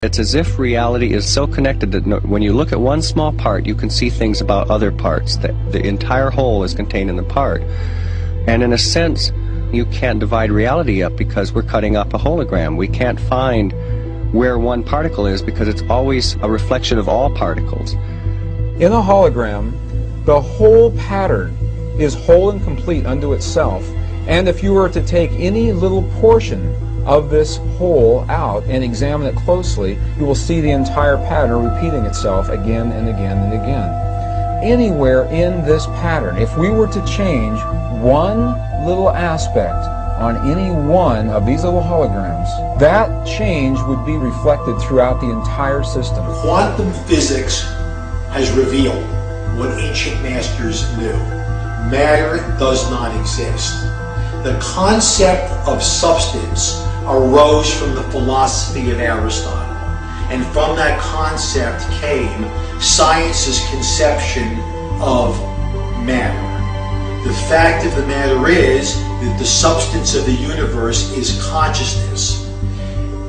It's as if reality is so connected that when you look at one small part, you can see things about other parts, that the entire whole is contained in the part. And in a sense, you can't divide reality up because we're cutting up a hologram. We can't find where one particle is because it's always a reflection of all particles. In a hologram, the whole pattern is whole and complete unto itself, and if you were to take any little portion of this whole out and examine it closely, you will see the entire pattern repeating itself again and again and again. Anywhere in this pattern, if we were to change one little aspect on any one of these little holograms, that change would be reflected throughout the entire system. Quantum physics has revealed what ancient masters knew. Matter does not exist. The concept of substance arose from the philosophy of Aristotle, and from that concept came science's conception of matter. The fact of the matter is that the substance of the universe is consciousness.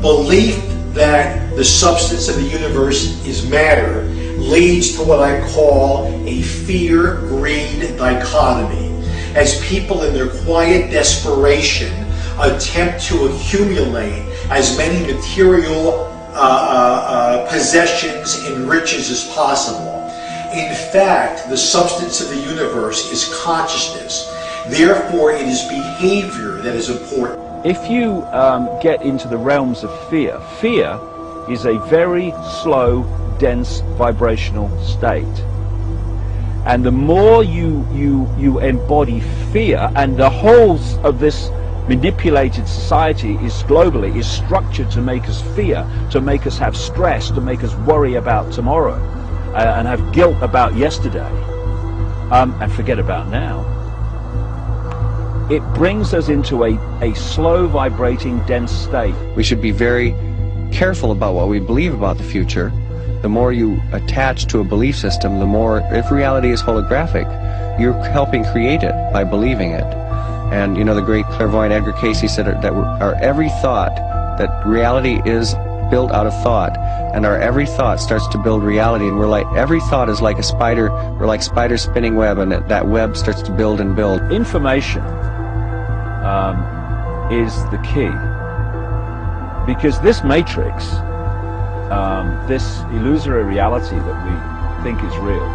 Belief that the substance of the universe is matter leads to what I call a fear-greed dichotomy, as people in their quiet desperation attempt to accumulate as many material possessions and riches as possible. In fact, the substance of the universe is consciousness. Therefore, it is behavior that is important. If you get into the realms of fear, fear is a very slow, dense vibrational state. And the more you embody fear, and the whole of this manipulated society is globally is structured to make us fear, to make us have stress, to make us worry about tomorrow, and have guilt about yesterday, and forget about now. It brings us into a slow vibrating dense state. We should be very careful about what we believe about the future. The more you attach to a belief system, the more, if reality is holographic, you're helping create it by believing it. And you know, the great clairvoyant Edgar Cayce said that our every thought, that reality is built out of thought, and our every thought starts to build reality, and we're like, every thought is like a spider, we're like spider spinning web, and that web starts to build and build. Information is the key, because this matrix, this illusory reality that we think is real,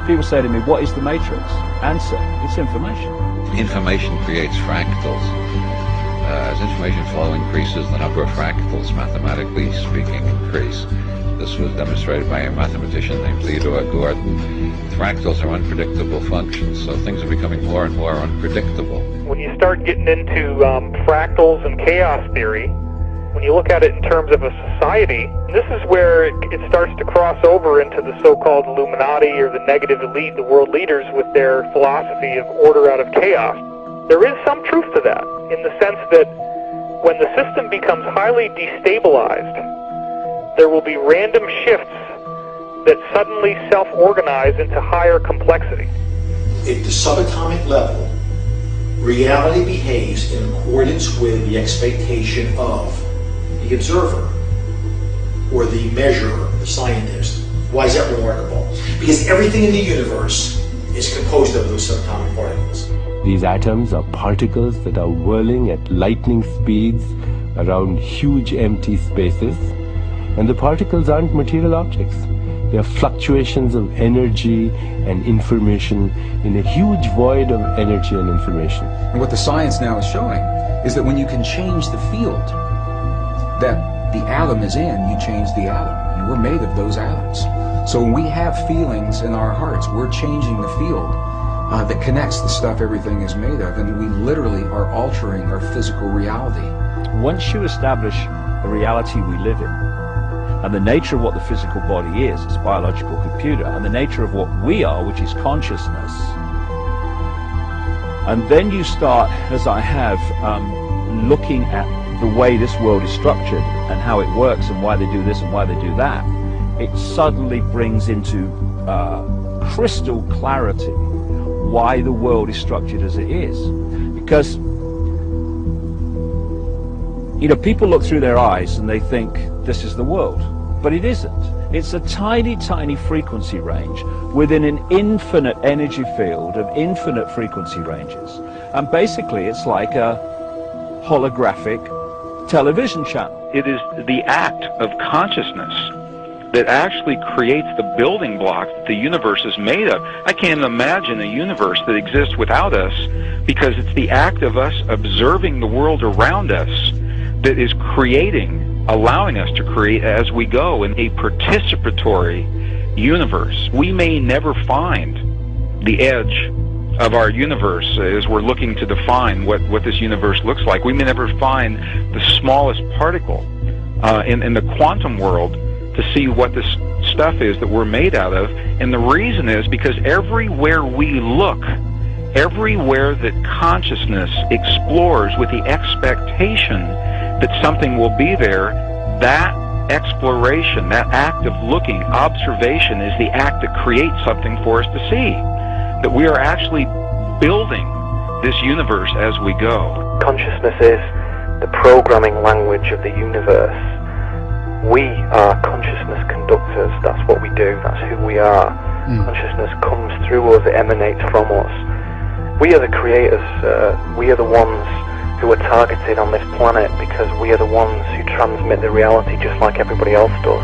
people say to me, what is the matrix? Answer, it's information. Information creates fractals. As information flow increases, the number of fractals, mathematically speaking, increase. This was demonstrated by a mathematician named Theodore Gordon. Fractals are unpredictable functions, so things are becoming more and more unpredictable. When you start getting into fractals and chaos theory, when you look at it in terms of a society, this is where it starts to cross over into the so-called Illuminati or the negative elite, the world leaders, with their philosophy of order out of chaos. There is some truth to that, in the sense that when the system becomes highly destabilized, there will be random shifts that suddenly self-organize into higher complexity. At the subatomic level, reality behaves in accordance with the expectation of the observer, or the measurer, the scientist. Why is that remarkable? Because everything in the universe is composed of those subatomic particles. These atoms are particles that are whirling at lightning speeds around huge empty spaces, and the particles aren't material objects. They are fluctuations of energy and information in a huge void of energy and information. And what the science now is showing is that when you can change the field that the atom is in, you change the atom. And we're made of those atoms. So when we have feelings in our hearts, we're changing the field that connects the stuff everything is made of, and we literally are altering our physical reality. Once you establish the reality we live in, and the nature of what the physical body is, it's a biological computer, and the nature of what we are, which is consciousness, and then you start, as I have, looking at the way this world is structured and how it works and why they do this and why they do that, it suddenly brings into crystal clarity why the world is structured as it is. Because, you know, people look through their eyes and they think this is the world. But it isn't. It's a tiny, tiny frequency range within an infinite energy field of infinite frequency ranges. And basically it's like a holographic television channel. It is the act of consciousness that actually creates the building blocks that the universe is made of. I can't imagine a universe that exists without us, because it's the act of us observing the world around us that is creating, allowing us to create as we go in a participatory universe. We may never find the edge of our universe as we're looking to define what this universe looks like. We may never find the smallest particle in the quantum world to see what this stuff is that we're made out of. And the reason is because everywhere we look, everywhere that consciousness explores with the expectation that something will be there, that exploration, that act of looking, observation, is the act that creates something for us to see. That we are actually building this universe as we go. Consciousness is the programming language of the universe. We are consciousness conductors. That's what we do. That's who we are. Consciousness comes through us. It emanates from us. We are the creators. We are the ones who are targeted on this planet because we are the ones who transmit the reality just like everybody else does.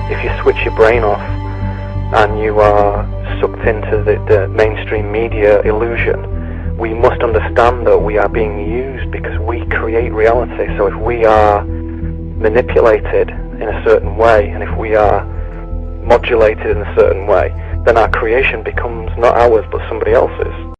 If you switch your brain off and you are sucked into the mainstream media illusion, we must understand that we are being used because we create reality. So if we are manipulated in a certain way, and if we are modulated in a certain way, then our creation becomes not ours but somebody else's.